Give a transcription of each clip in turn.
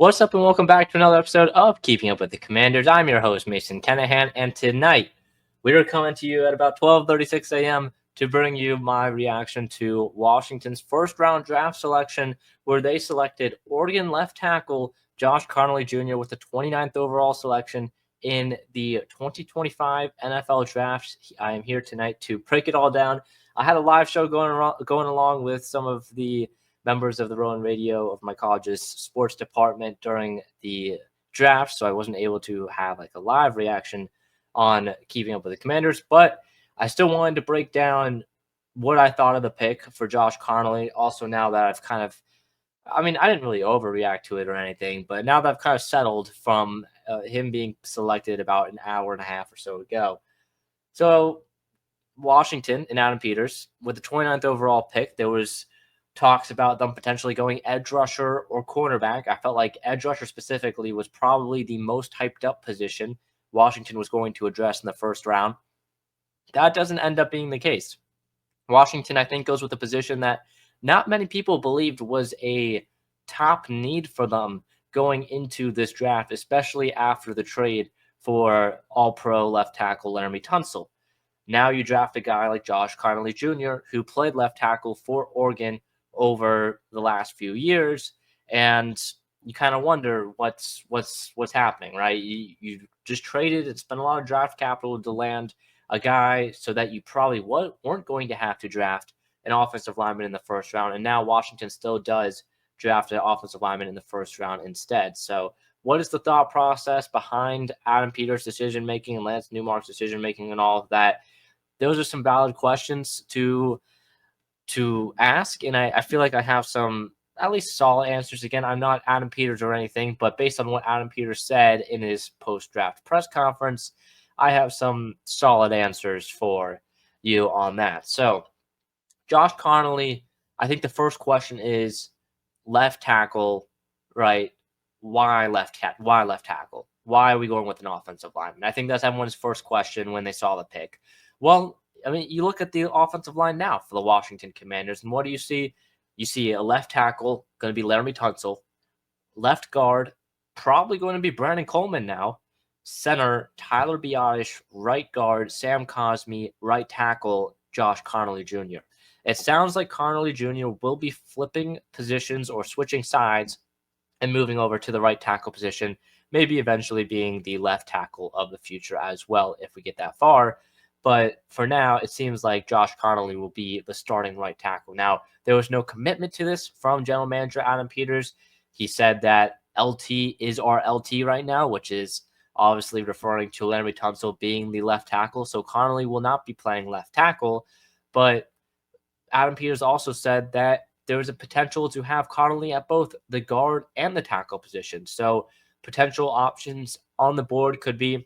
What's up, and welcome back to another episode of Keeping Up with the Commanders. I'm your host, Mason Kennahan, and tonight we are coming to you at about 12:36 a.m. to bring you my reaction to Washington's first-round draft selection, where they selected Oregon left tackle Josh Conerly Jr. with the 29th overall selection in the 2025 NFL Draft. I am here tonight to break it all down. I had a live show going along with some of the members of the Rowan Radio of my college's sports department during the draft, so I wasn't able to have like a live reaction on Keeping Up with the Commanders, but I still wanted to break down what I thought of the pick for Josh Conerly. Also, now that I didn't really overreact to it or anything, but now that I've kind of settled from him being selected about an hour and a half or so ago. So Washington and Adam Peters with the 29th overall pick, there was talks about them potentially going edge rusher or cornerback. I felt like edge rusher specifically was probably the most hyped up position Washington was going to address in the first round. That doesn't end up being the case. Washington, I think, goes with a position that not many people believed was a top need for them going into this draft, especially after the trade for All-Pro left tackle Laremy Tunsil. Now you draft a guy like Josh Conerly Jr., who played left tackle for Oregon over the last few years, and you kind of wonder what's happening, right? You just traded and spent a lot of draft capital to land a guy so that you probably weren't going to have to draft an offensive lineman in the first round, and now Washington still does draft an offensive lineman in the first round instead. So what is the thought process behind Adam Peters' decision making and Lance Newmark's decision making and all of that? Those are some valid questions to ask, and I feel like I have some at least solid answers. Again, I'm not Adam Peters or anything, but based on what Adam Peters said in his post-draft press conference, I have some solid answers for you on that. So, Josh Conerly, I think the first question is left tackle, right? Why left tackle? Why are we going with an offensive lineman? I think that's everyone's first question when they saw the pick. Well, I mean, you look at the offensive line now for the Washington Commanders, and what do you see? You see a left tackle, going to be Laremy Tunsil. Left guard, probably going to be Brandon Coleman now. Center, Tyler Biadasz. Right guard, Sam Cosmi. Right tackle, Josh Conerly Jr. It sounds like Conerly Jr. will be flipping positions or switching sides and moving over to the right tackle position, maybe eventually being the left tackle of the future as well if we get that far. But for now, it seems like Josh Conerly will be the starting right tackle. Now, there was no commitment to this from general manager Adam Peters. He said that LT is our LT right now, which is obviously referring to Laremy Tunsil being the left tackle. So Conerly will not be playing left tackle. But Adam Peters also said that there is a potential to have Conerly at both the guard and the tackle position. So potential options on the board could be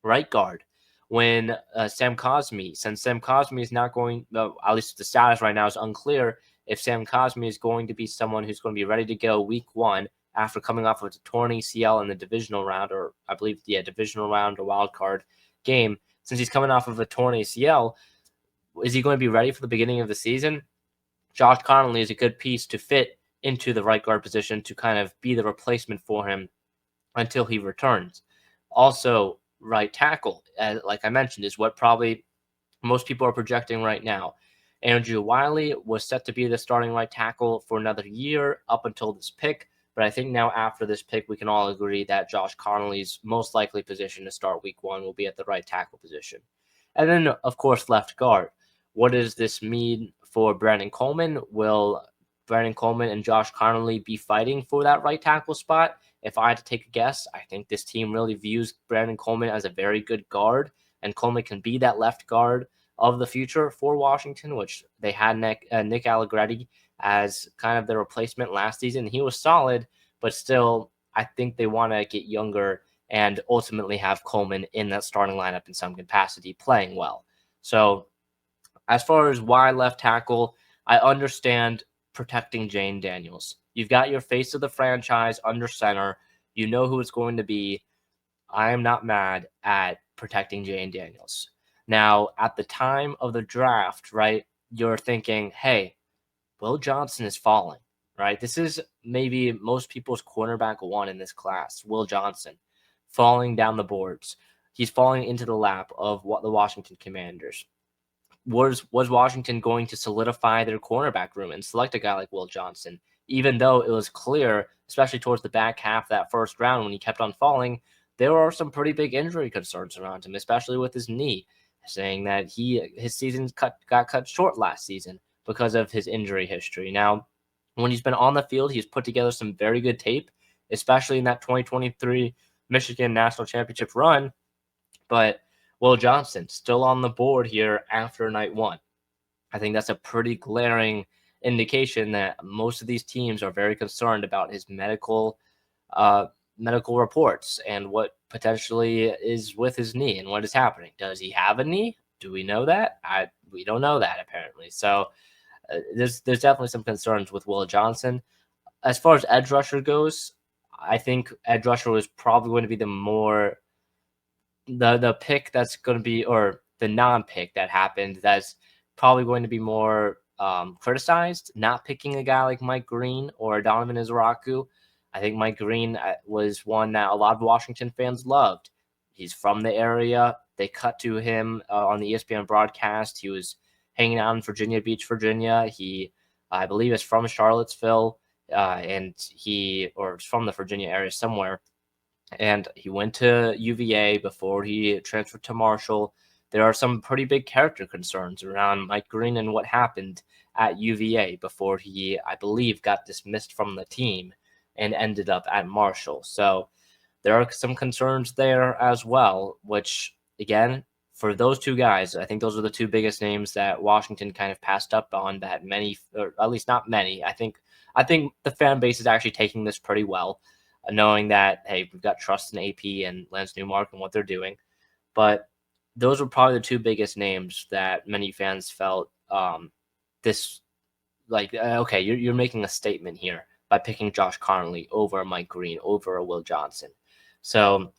right guard when Sam Cosmi, since Sam Cosmi is not going, at least the status right now is unclear if Sam Cosmi is going to be someone who's going to be ready to go week one after coming off of a torn ACL in the divisional round, or I believe, divisional round or wild card game. Since he's coming off of a torn ACL, is he going to be ready for the beginning of the season? Josh Conerly is a good piece to fit into the right guard position to kind of be the replacement for him until he returns. Also, right tackle, like I mentioned, is what probably most people are projecting right now. Andrew Wiley was set to be the starting right tackle for another year up until this pick, but I think now after this pick, we can all agree that Josh Conerly's most likely position to start week one will be at the right tackle position. And then, of course, left guard. What does this mean for Brandon Coleman? Will Brandon Coleman and Josh Conerly be fighting for that right tackle spot? If I had to take a guess, I think this team really views Brandon Coleman as a very good guard, and Coleman can be that left guard of the future for Washington, which they had Nick Allegretti as kind of their replacement last season. He was solid, but still, I think they want to get younger and ultimately have Coleman in that starting lineup in some capacity playing well. So as far as why left tackle, I understand protecting Jane Daniels. You've got your face of the franchise under center. You know who it's going to be. I am not mad at protecting Jane Daniels. Now, at the time of the draft, right, you're thinking, hey, Will Johnson is falling, right? This is maybe most people's cornerback one in this class, Will Johnson, falling down the boards. He's falling into the lap of what the Washington Commanders. Was Washington going to solidify their cornerback room and select a guy like Will Johnson, even though it was clear, especially towards the back half of that first round when he kept on falling, there are some pretty big injury concerns around him, especially with his knee, saying that his season got cut short last season because of his injury history. Now, when he's been on the field, he's put together some very good tape, especially in that 2023 Michigan National Championship run. But Will Johnson still on the board here after night one. I think that's a pretty glaring indication that most of these teams are very concerned about his uh, medical reports and what potentially is with his knee and what is happening. Does he have a knee? Do we know that? We don't know that apparently. So there's definitely some concerns with Will Johnson. As far as edge rusher goes, I think edge rusher was probably going to be the pick that's going to be, or the non-pick that happened, that's probably going to be more criticized, not picking a guy like Mike Green or Donovan Izaraku. I think Mike Green was one that a lot of Washington fans loved. He's from the area. They cut to him on the ESPN broadcast. He was hanging out in Virginia Beach, Virginia. He, I believe, is from Charlottesville, and or from the Virginia area somewhere. And he went to UVA before he transferred to Marshall. There are some pretty big character concerns around Mike Green and what happened at UVA before he, I believe, got dismissed from the team and ended up at Marshall. So there are some concerns there as well, which, again, for those two guys, I think those are the two biggest names that Washington kind of passed up on, that many, or at least not many. I think the fan base is actually taking this pretty well, knowing that, hey, we've got trust in AP and Lance Newmark and what they're doing. But those were probably the two biggest names that many fans felt this, like, okay, you're making a statement here by picking Josh Conerly over Mike Green, over Will Johnson. So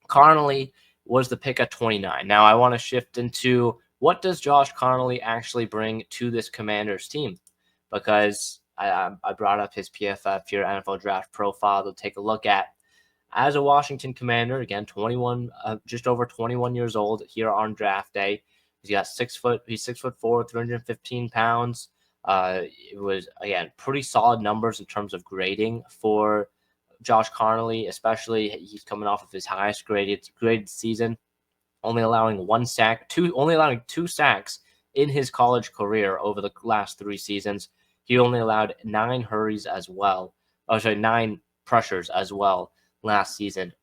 Conerly was the pick at 29. Now I want to shift into, what does Josh Conerly actually bring to this Commanders team? Because I brought up his PFF, your NFL draft profile, to take a look at. As a Washington Commander, again, 21, just over 21 years old here on draft day. He's 6'4", 315 pounds. It was, again, pretty solid numbers in terms of grading for Josh Conerly, especially he's coming off of his highest graded season, only allowing two sacks in his college career over the last 3 seasons. He only allowed 9 hurries as well. 9 pressures as well last season.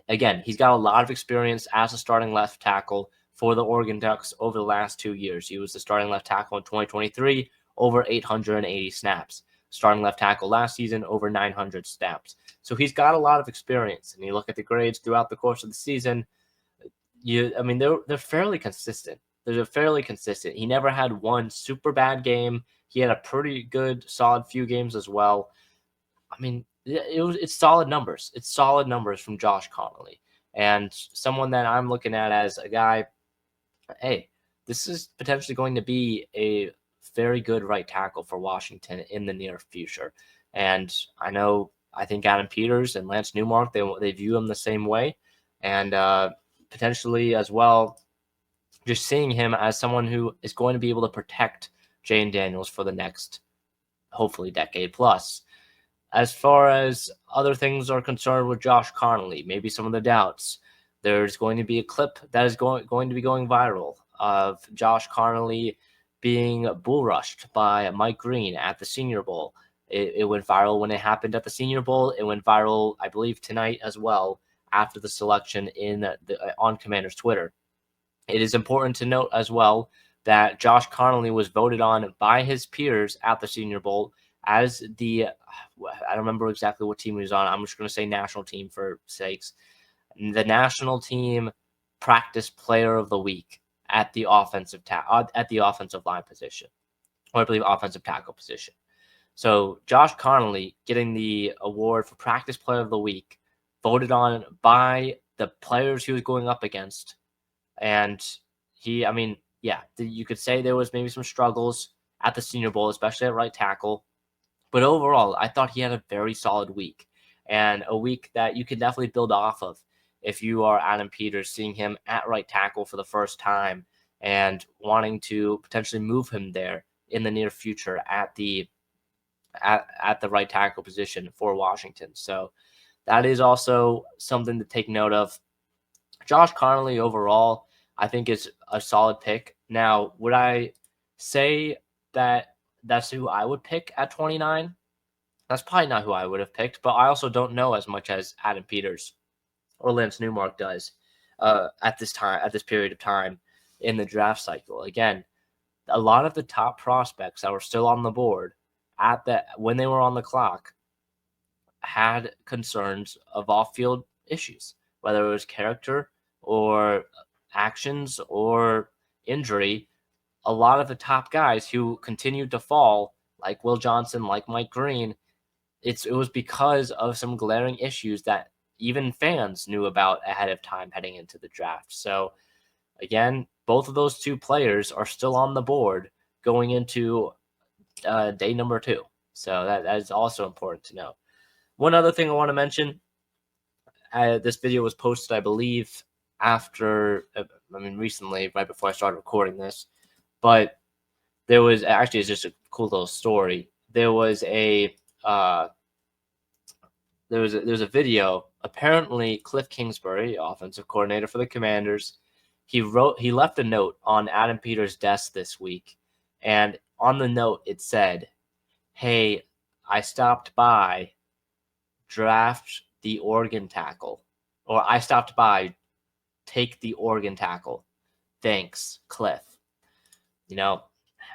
Again, he's got a lot of experience as a starting left tackle for the Oregon Ducks over the last 2 years. He was the starting left tackle in 2023, over 880 snaps. Starting left tackle last season, over 900 snaps. So he's got a lot of experience. And you look at the grades throughout the course of the season, they're fairly consistent. They're fairly consistent. He never had one super bad game. He had a pretty good, solid few games as well. I mean, it's solid numbers. It's solid numbers from Josh Conerly, and someone that I'm looking at as a guy, hey, this is potentially going to be a very good right tackle for Washington in the near future. And I think Adam Peters and Lance Newmark, they view him the same way. And potentially as well, just seeing him as someone who is going to be able to protect Jane Daniels for the next, hopefully, decade plus. As far as other things are concerned with Josh Conerly, maybe some of the doubts, there's going to be a clip that is going to be going viral of Josh Conerly being bull rushed by Mike Green at the Senior Bowl. It went viral when it happened at the Senior Bowl. It went viral, I believe, tonight as well after the selection on Commander's Twitter. It is important to note as well that Josh Conerly was voted on by his peers at the Senior Bowl as I don't remember exactly what team he was on. I'm just going to say national team for sakes. The national team practice player of the week at the offensive line position, or I believe offensive tackle position. So Josh Conerly getting the award for practice player of the week, voted on by the players he was going up against. And you could say there was maybe some struggles at the Senior Bowl, especially at right tackle. But overall, I thought he had a very solid week, and a week that you can definitely build off of if you are Adam Peters, seeing him at right tackle for the first time and wanting to potentially move him there in the near future at the right tackle position for Washington. So that is also something to take note of. Josh Conerly overall, I think, is a solid pick. Now, would I say that that's who I would pick at 29? That's probably not who I would have picked, but I also don't know as much as Adam Peters or Lance Newmark does at this period of time in the draft cycle. Again, a lot of the top prospects that were still on the board when they were on the clock had concerns of off-field issues, whether it was character or actions or injury. A lot of the top guys who continued to fall, like Will Johnson, like Mike Green, it was because of some glaring issues that even fans knew about ahead of time heading into the draft. So again, both of those two players are still on the board going into day number 2. So that is also important to know. One other thing I want to mention, this video was posted, I believe, recently, right before I started recording this, but there was actually, it's just a cool little story. There was a video. Apparently, Cliff Kingsbury, offensive coordinator for the Commanders, he left a note on Adam Peters' desk this week, and on the note it said, "Hey, I stopped by, draft the Oregon tackle," or "I stopped by, take the Oregon tackle. Thanks, Cliff." You know,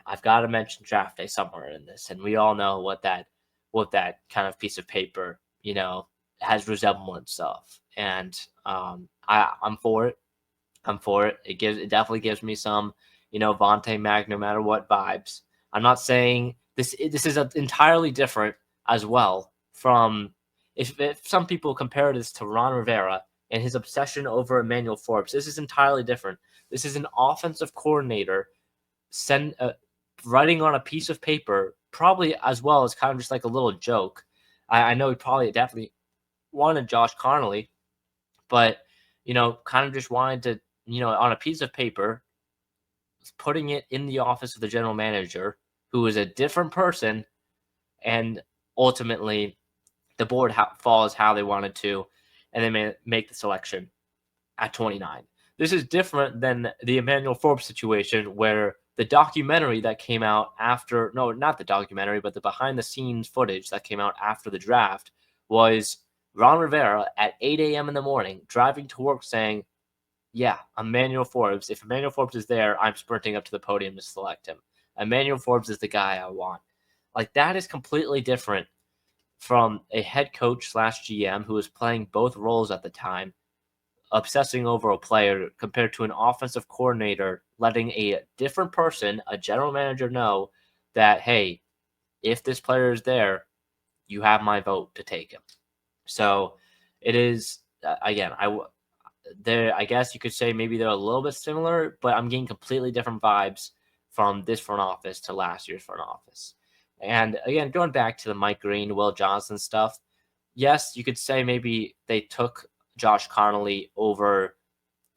I've got to mention draft day somewhere in this, and we all know what that kind of piece of paper, has resemblance of. And I'm for it. I'm for it. It definitely gives me some, Vontae Mag no matter what vibes. I'm not saying this is entirely different as well from if some people compare this to Ron Rivera and his obsession over Emmanuel Forbes. This is entirely different. This is an offensive coordinator writing on a piece of paper, probably as well as kind of just like a little joke. I know he probably definitely wanted Josh Conerly, but kind of just wanted to, on a piece of paper, putting it in the office of the general manager, who is a different person, and ultimately the board falls how they wanted to, and they make the selection at 29. This is different than the Emmanuel Forbes situation, where the documentary that came out after, no, not the documentary, but the behind the scenes footage that came out after the draft was Ron Rivera at 8 a.m. in the morning driving to work saying, "Yeah, Emmanuel Forbes. If Emmanuel Forbes is there, I'm sprinting up to the podium to select him. Emmanuel Forbes is the guy I want." Like, that is completely different from a head coach / GM who was playing both roles at the time, obsessing over a player, compared to an offensive coordinator letting a different person, a general manager, know that, hey, if this player is there, you have my vote to take him. So it is, again, I guess you could say maybe they're a little bit similar, but I'm getting completely different vibes from this front office to last year's front office. And again, going back to the Mike Green, Will Johnson stuff, yes, you could say maybe they took Josh Conerly over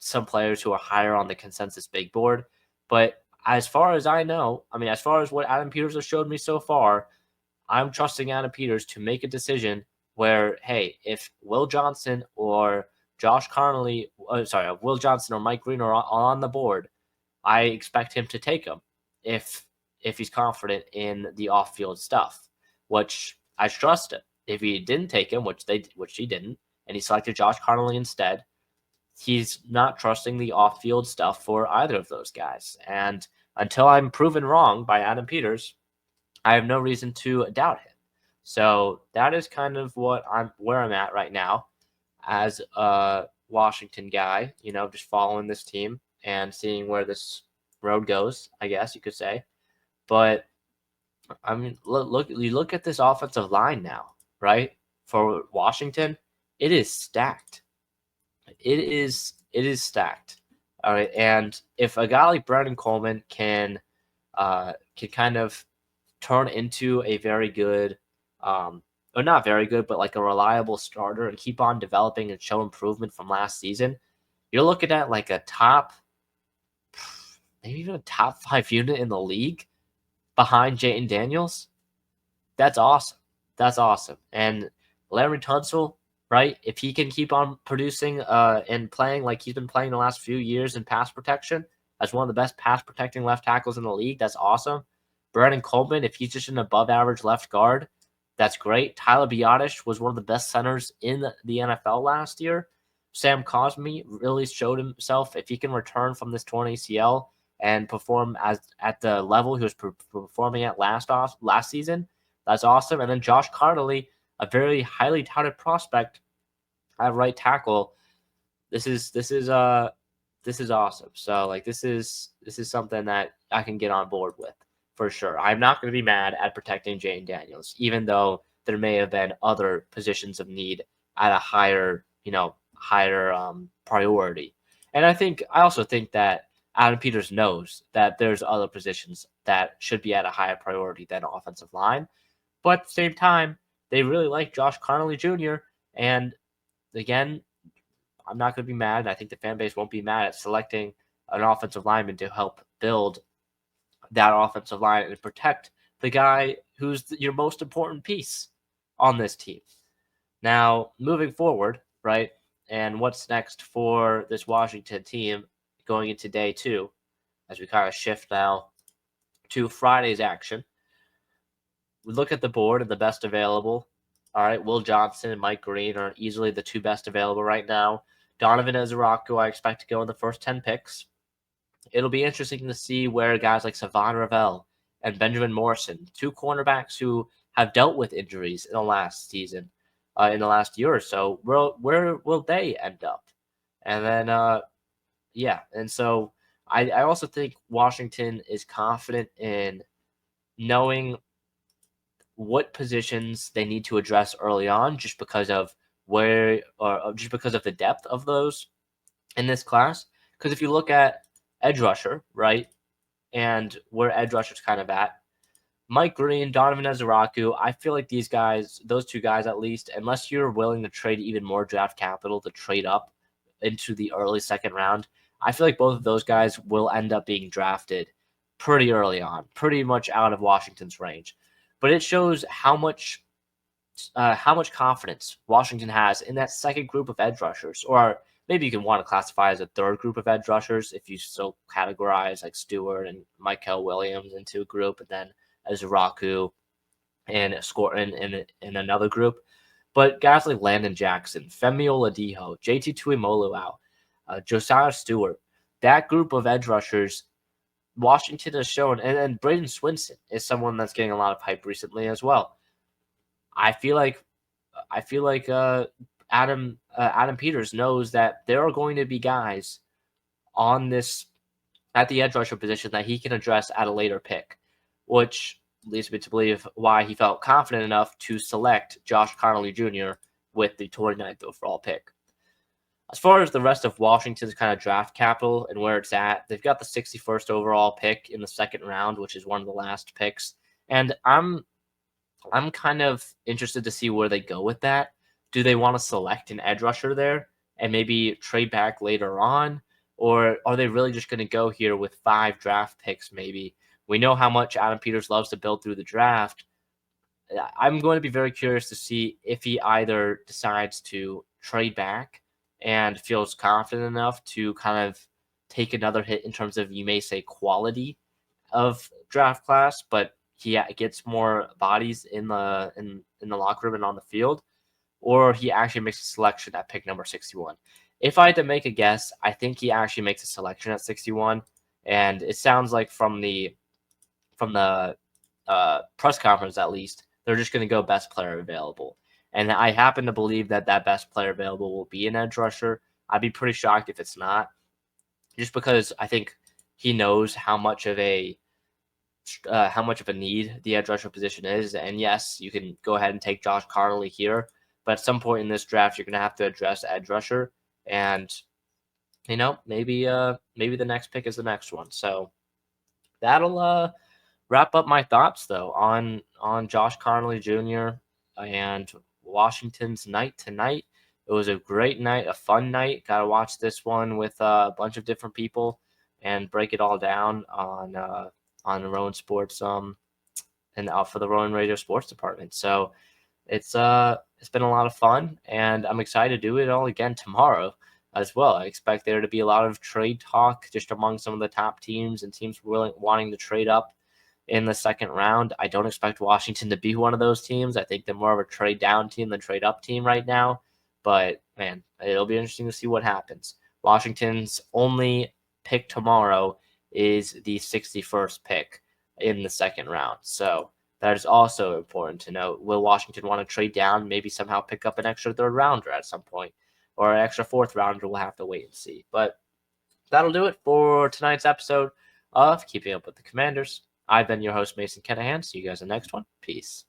some players who are higher on the consensus big board. But as far as I know, as far as what Adam Peters has showed me so far, I'm trusting Adam Peters to make a decision where, hey, if Will Johnson or Josh Conerly, Will Johnson or Mike Green are on the board, I expect him to take them if he's confident in the off-field stuff, which I trust him. If he didn't take him, which he didn't, and he selected Josh Conerly instead, he's not trusting the off-field stuff for either of those guys. And until I'm proven wrong by Adam Peters, I have no reason to doubt him. So that is kind of where I'm at right now as a Washington guy, just following this team and seeing where this road goes, I guess you could say. But look at this offensive line now, right? For Washington, it is stacked. It is stacked. All right, and if a guy like Brandon Coleman can kind of turn into a very good or not very good, but like a reliable starter and keep on developing and show improvement from last season, you're looking at like a top, maybe even a top 5 unit in the league behind Jayden Daniels. That's awesome. That's awesome. And Larry Tunsil, right? If he can keep on producing and playing like he's been playing the last few years in pass protection as one of the best pass protecting left tackles in the league, that's awesome. Brandon Coleman, if he's just an above average left guard, that's great. Tyler Biotish was one of the best centers in the NFL last year. Sam Cosmi really showed himself. If he can return from this torn ACL and perform as at the level he was performing at last season, that's awesome. And then Josh Conerly, a very highly touted prospect at right tackle. This is awesome. So like this is something that I can get on board with for sure. I'm not going to be mad at protecting Jayden Daniels, even though there may have been other positions of need at a higher priority. And I also think that Adam Peters knows that there's other positions that should be at a higher priority than offensive line. But at the same time, they really like Josh Conerly Jr. And again, I'm not going to be mad. I think the fan base won't be mad at selecting an offensive lineman to help build that offensive line and protect the guy who's your most important piece on this team. Now, moving forward, right, and what's next for this Washington team going into day 2, as we kind of shift now to Friday's action. We look at the board and the best available. All right, Will Johnson and Mike Green are easily the 2 best available right now. Donovan Ezeraku, I expect to go in the first 10 picks. It'll be interesting to see where guys like Savon Ravel and Benjamin Morrison, 2 cornerbacks who have dealt with injuries in the last season, in the last year or so, where will they end up? And then, and so I also think Washington is confident in knowing what positions they need to address early on just because of just because of the depth of those in this class. Because if you look at edge rusher, right, and where edge rusher's kind of at, Mike Green, Donovan Ezeraku, I feel like these guys, those 2 guys at least, unless you're willing to trade even more draft capital to trade up into the early second round, I feel like both of those guys will end up being drafted pretty early on, pretty much out of Washington's range. But it shows how much confidence Washington has in that second group of edge rushers, or maybe you can want to classify as a third group of edge rushers if you still categorize like Stewart and Michael Williams into a group, and then Ezeraku and in another group. But guys like Landon Jackson, Femi Oladipo, JT Tuimoloau, Josiah Stewart, that group of edge rushers, Washington has shown, and then Braden Swinson is someone that's getting a lot of hype recently as well. I feel like Adam Peters knows that there are going to be guys on this at the edge rusher position that he can address at a later pick, which leads me to believe why he felt confident enough to select Josh Conerly Jr. with the 29th overall pick. As far as the rest of Washington's kind of draft capital and where it's at, they've got the 61st overall pick in the second round, which is one of the last picks. And I'm kind of interested to see where they go with that. Do they want to select an edge rusher there and maybe trade back later on? Or are they really just going to go here with 5 draft picks maybe? We know how much Adam Peters loves to build through the draft. I'm going to be very curious to see if he either decides to trade back and feels confident enough to kind of take another hit in terms of, you may say, quality of draft class, but he gets more bodies in the locker room and on the field, or he actually makes a selection at pick number 61. If I had to make a guess, I think he actually makes a selection at 61, and it sounds like from the press conference at least, they're just going to go best player available. And I happen to believe that best player available will be an edge rusher. I'd be pretty shocked if it's not, just because I think he knows how much of a need the edge rusher position is. And yes, you can go ahead and take Josh Conerly here, but at some point in this draft, you're going to have to address edge rusher. And, maybe the next pick is the next one. So that'll wrap up my thoughts, though, on Josh Conerly Jr. and Washington's night tonight. It was a great night, a fun night. Got to watch this one with a bunch of different people and break it all down on the Rowan Sports and for the Rowan Radio Sports Department. So it's been a lot of fun, and I'm excited to do it all again tomorrow as well. I expect there to be a lot of trade talk just among some of the top teams and teams wanting to trade up in the second round. I don't expect Washington to be one of those teams. I think they're more of a trade down team than trade up team right now. But man, it'll be interesting to see what happens. Washington's only pick tomorrow is the 61st pick in the second round. So that is also important to note. Will Washington want to trade down, maybe somehow pick up an extra third rounder at some point, or an extra fourth rounder? We'll have to wait and see. But that'll do it for tonight's episode of Keeping Up with the Commanders. I've been your host, Mason Kenahan. See you guys in the next one. Peace.